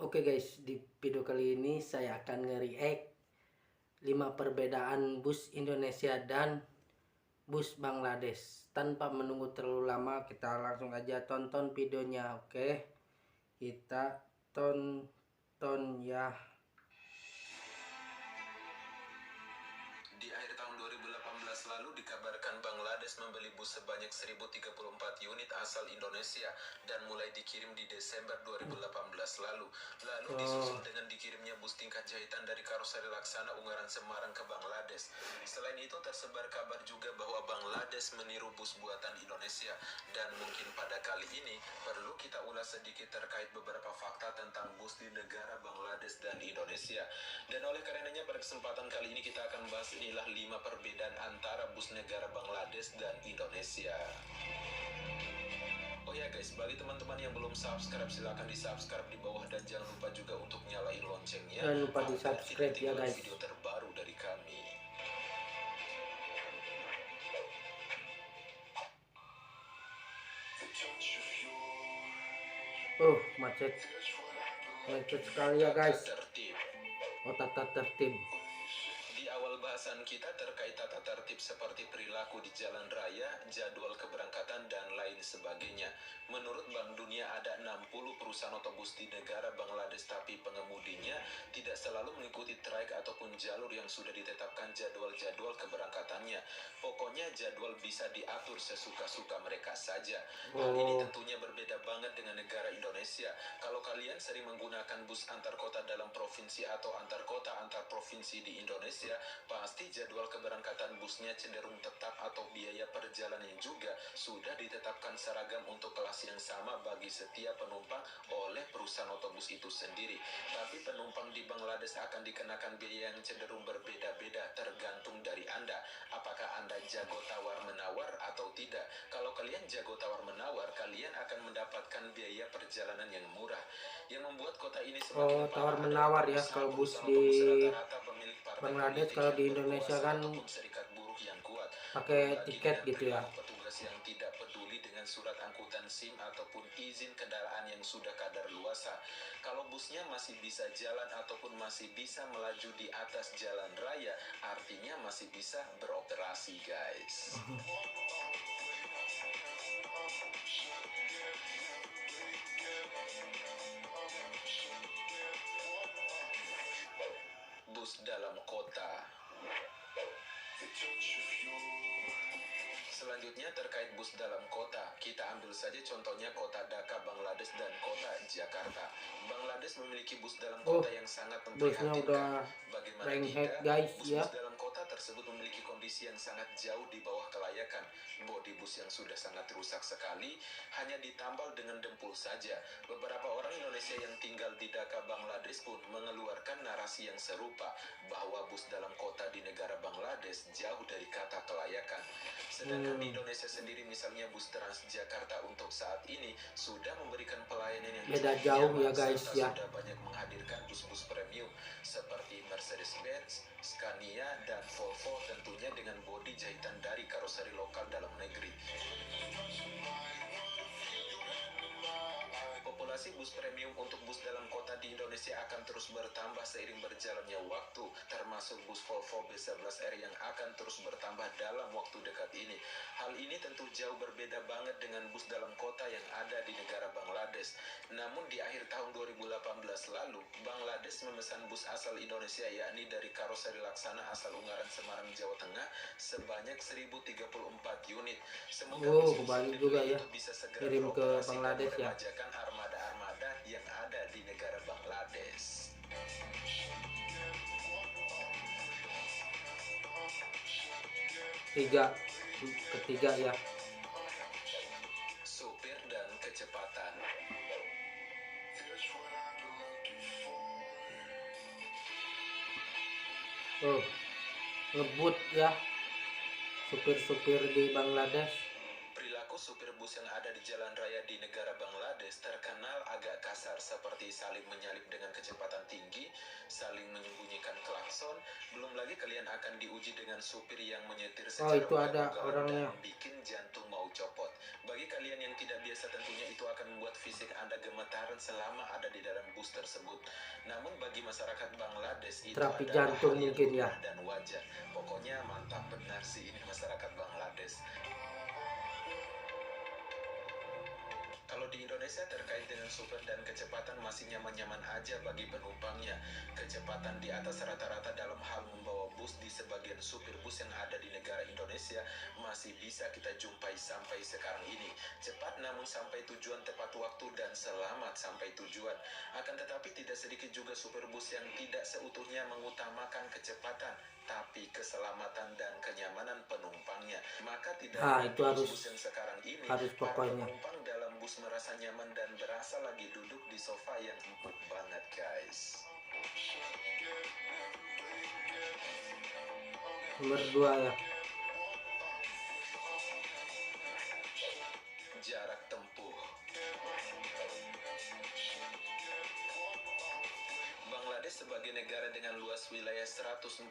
Oke guys, di video kali ini saya akan nge-react 5 perbedaan bus Indonesia dan bus Bangladesh. Tanpa menunggu terlalu lama, kita langsung aja tonton videonya. Oke, kita tonton ya. Di akhir tahun 2018 lalu dikabarkan Bangladesh membeli bus sebanyak 1034 unit asal Indonesia dan mulai dikirim di Desember 2018 lalu. Disusul dengan dikirimnya bus tingkat jahitan dari Karoseri Laksana Ungaran Semarang ke Bangladesh. Selain itu tersebar kabar juga bahwa Bangladesh meniru bus buatan Indonesia, dan mungkin pada kali ini perlu kita ulas sedikit terkait beberapa fakta tentang bus di negara Bangladesh dan Indonesia. Dan oleh karenanya pada kesempatan kali ini kita akan bahas inilah 5 perbedaan antara bus negara Bangladesh dan Indonesia. Oh ya guys, bagi teman-teman yang belum subscribe silahkan di subscribe di bawah, dan jangan lupa juga untuk nyalain loncengnya. Jangan lupa di subscribe ya guys. Video terbaru dari kami. Macet sekali ya guys. Tata tertib. Di awal bahasan kita terkait tata tertib seperti perilaku di jalan raya, jadwal keberangkatan, dan lain sebagainya. Menurut Bank Dunia ada 60 perusahaan otobus di negara Bangladesh, tapi pengemudinya tidak selalu mengikuti trayek ataupun jalur yang sudah ditetapkan jadwal-jadwal keberangkatannya. Pokoknya jadwal bisa diatur sesuka-suka mereka saja. Hal ini tentunya berbeda banget dengan negara Indonesia. Kalau kalian sering menggunakan bus antar kota dalam provinsi atau antar kota antar provinsi di Indonesia, pasti jadwal keberangkatan busnya cenderung tetap, atau biaya perjalanan juga sudah ditetapkan seragam untuk kelas yang sama bagi setiap penumpang oleh perusahaan otobus itu sendiri. Tapi penumpang di Bangladesh akan dikenakan biaya yang cenderung berbeda-beda tergantung dari Anda. Apakah Anda jago tawar-menawar atau tidak? Kalau kalian jago tawar-menawar, kalian akan mendapatkan biaya perjalanan yang murah. Yang membuat kota ini semakin tawar-menawar ya kalau bus di Bangladesh. Kalau di Indonesia kan pakai tiket gitu ya. Petugas yang tidak peduli dengan surat angkutan SIM ataupun izin kendaraan yang sudah kadaluarsa. Kalau busnya masih bisa jalan ataupun masih bisa melaju di atas jalan raya, artinya masih bisa beroperasi guys. Bus dalam kota. Selanjutnya terkait bus dalam kota, kita ambil saja contohnya kota Dhaka, Bangladesh, dan kota Jakarta. Bangladesh memiliki bus dalam kota yang sangat memprihatinkan. Bagaimana tidak, bus-bus dalam kota tersebut memiliki kondisi yang sangat jauh di bawah kelayakan. Bodi bus yang sudah sangat rusak sekali hanya ditambal dengan dempul saja. Beberapa orang Indonesia yang tinggal di Dhaka, Bangladesh pun mengeluarkan narasi yang serupa, bahwa bus dalam kota di negara Bangladesh jauh dari kata kelayakan. Sedangkan di Indonesia sendiri, misalnya bus Transjakarta untuk saat ini sudah memberikan pelayanan yang beda jauh ya guys ya. Sudah banyak menghadirkan bus-bus premium seperti Mercedes-Benz, Scania, dan Volvo, tentunya dengan bodi jahitan dari karoseri lokal dalam negeri. Populasi bus premium untuk bus dalam kota di Indonesia akan terus bertambah seiring berjalannya waktu, termasuk bus Volvo B11R yang akan terus bertambah dalam waktu dekat ini. Hal ini tentu jauh berbeda banget dengan bus dalam kota yang ada di negara Bangladesh. Namun di akhir tahun 2018 lalu, Bangladesh memesan bus asal Indonesia, yakni dari Karoseri Laksana asal Ungaran Semarang, Jawa Tengah, sebanyak 1034 unit. Semoga kembali juga ya, bisa segera kirim ke Bangladesh ya. Armada-armada yang ada di negara Bangladesh. Ketiga ya. Supir dan kecepatan. Ngebut ya supir-supir di Bangladesh. Perilaku supir bus yang ada di jalan raya di negara Bangladesh terkenal agak kasar seperti saling menyalip dengan kecepatan tinggi, saling menyembunyikan klakson, belum lagi kalian akan diuji dengan supir yang menyetir secara itu ada ugal-ugalan dan orangnya. bikin jantung mau copot. Bagi kalian yang tidak biasa tentunya itu akan membuat fisik Anda gemetaran selama ada di dalam bus tersebut. Namun bagi masyarakat Bangladesh itu Terapi adalah jantung hal yang mungkin ya. lumrah dan wajar. Pokoknya mantap benar sih ini masyarakat Bangladesh. Kalau di Indonesia terkait dengan supir dan kecepatan masih nyaman-nyaman aja bagi penumpangnya. Kecepatan di atas rata-rata dalam hal membawa bus di sebagian supir bus yang ada di negara Indonesia masih bisa kita jumpai sampai sekarang ini. Cepat namun sampai tujuan tepat waktu dan selamat sampai tujuan. Akan tetapi tidak sedikit juga supir bus yang tidak seutuhnya mengutamakan kecepatan, tapi keselamatan dan kenyamanan penumpangnya. Maka tidak Itu harus bus yang sekarang ini harus para pokoknya. penumpang dalam bus merasa nyaman dan berasa lagi duduk di sofa yang empuk banget guys. Nomor 2 ya. Jarak tempuh. Bangladesh sebagai negara dengan luas wilayah 148.460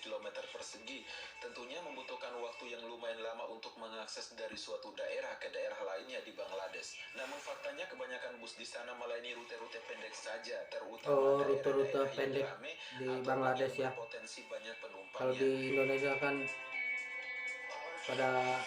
km persegi tentunya membutuhkan waktu yang lumayan lama untuk mengakses dari suatu daerah ke daerah lainnya di Bangladesh. Namun faktanya kebanyakan bus di sana melayani rute-rute pendek saja, terutama rute-rute daerah-daerah pendek yang ramai di atau Bangladesh yang ya. berpotensi banyak Kalau penumpangnya. di Indonesia kan pada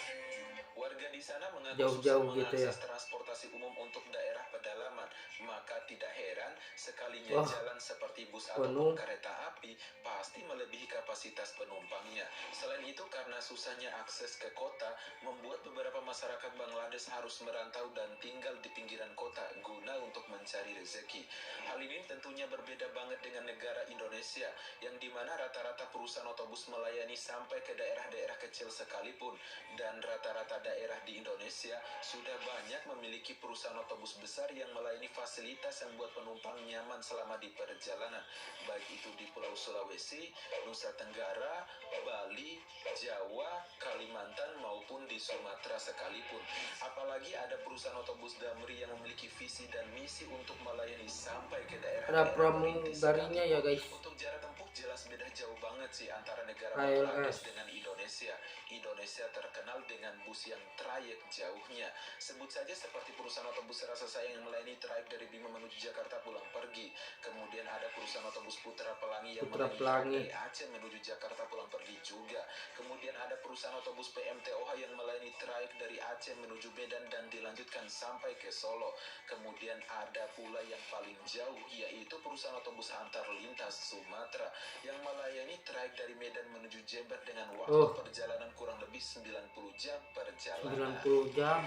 Warga di sana mengaku jauh-jauh susah gitu ya. mengakses transportasi umum untuk daerah pedalaman, maka tidak heran sekalinya jalan seperti bus ataupun kereta api pasti melebihi kapasitas penumpangnya. Selain itu karena susahnya akses ke kota, membuat beberapa masyarakat Bangladesh harus merantau dan tinggal di pinggiran kota guna untuk mencari rezeki. Hal ini tentunya berbeda banget dengan negara Indonesia, yang dimana rata-rata perusahaan otobus melayani sampai ke daerah-daerah kecil sekalipun, dan rata-rata daerah di Indonesia sudah banyak memiliki perusahaan otobus besar yang melayani fasilitas yang buat penumpang nyaman selama di perjalanan, baik itu di Pulau Sulawesi, Nusa Tenggara, Bali, Jawa, Kalimantan maupun di Sumatera sekalipun. Apalagi ada perusahaan otobus Damri yang memiliki visi dan misi untuk melayani sampai ke daerah. Ada pramugarinya ya guys. Untuk jarak tempuh jelas beda jauh banget sih antara negara ALS Bangladesh dengan Indonesia. Indonesia terkenal dengan bus yang trayek jauhnya. Sebut saja seperti perusahaan otobus Rasa Sayang yang melayani trayek dari Bima menuju Jakarta pulang pergi. Kemudian ada perusahaan otobus Putra Pelangi yang melayani trayek dari Aceh menuju Jakarta pulang pergi juga. Kemudian ada perusahaan otobus PMTOH yang melayani trayek dari Aceh menuju Medan dan dilanjutkan sampai ke Solo. Kemudian ada pula yang paling jauh yaitu perusahaan otobus antar lintas Sumatera yang melayani trayek dari Medan menuju Jember dengan waktu perjalanan kurang lebih 90 jam perjalanan. 90 jam.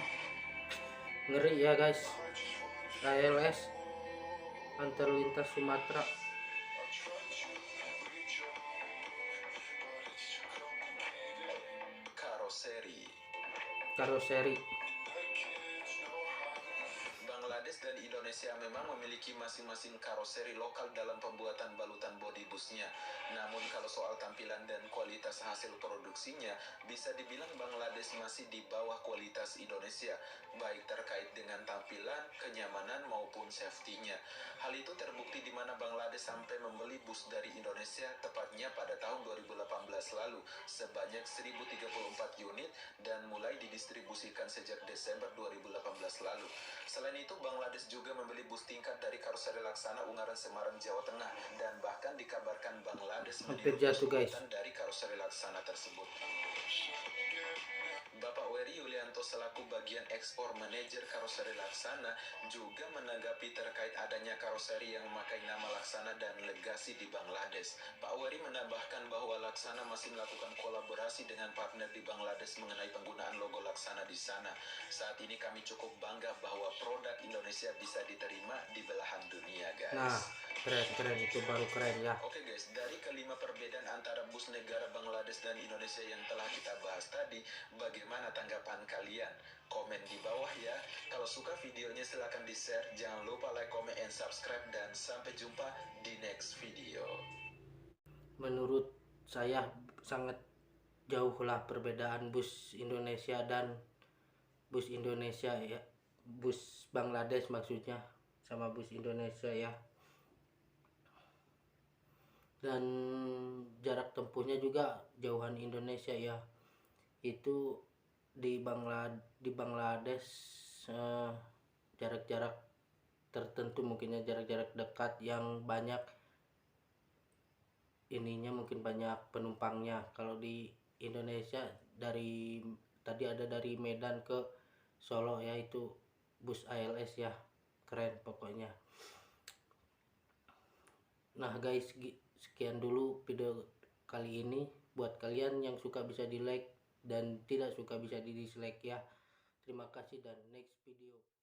Ngeri ya guys. ALS antar lintas Sumatera. Karoseri. Bangladesh dan Indonesia memang memiliki masing-masing karoseri lokal dalam pembuatan balutan bodi busnya. Namun kalau soal tampilan dan kualitas hasil produksinya, bisa dibilang Bangladesh masih di bawah kualitas Indonesia, baik terkait dengan tampilan, kenyamanan maupun safety-nya. Hal itu terbukti di mana Bangladesh sampai membeli bus dari Indonesia tepatnya pada tahun 2018 lalu sebanyak 1034 unit dan mulai didistribusikan sejak Desember 2018 lalu. Selain itu, Bangladesh juga membeli bus tingkat dari karoseri Laksana Ungaran Semarang, Jawa Tengah, dan bahkan dikabarkan Bangladesh meniru bus buatan dari karoseri Laksana tersebut. Bapak Weri Yulianto selaku bagian ekspor manajer karoseri Laksana juga menanggapi terkait adanya karoseri yang memakai nama Laksana dan Legasi di Bangladesh. Pak Weri menambahkan bahwa Laksana masih melakukan kolaborasi dengan partner di Bangladesh mengenai penggunaan logo Laksana di sana. Saat ini kami cukup bangga bahwa produk Indonesia bisa diterima di belahan dunia, guys. Nah, keren itu baru keren ya. Oke guys, dari kelima perbedaan antara bus negara Bangladesh dan Indonesia yang telah kita bahas tadi, bagaimana tanggapan kalian? Komen di bawah ya. Kalau suka videonya silahkan di share, jangan lupa like, comment, and subscribe, dan sampai jumpa di next video. Menurut saya sangat jauhlah perbedaan bus Indonesia dan bus Indonesia ya, bus Bangladesh maksudnya, sama bus Indonesia ya. Dan jarak tempuhnya juga jauhan Indonesia ya, itu di Bangladesh jarak-jarak tertentu, mungkinnya jarak-jarak dekat yang banyak ininya, mungkin banyak penumpangnya. Kalau di Indonesia dari tadi ada dari Medan ke Solo ya, itu bus ALS ya, keren pokoknya. Nah guys, sekian dulu video kali ini. Buat kalian yang suka bisa di like dan tidak suka bisa di dislike ya. Terima kasih dan next video.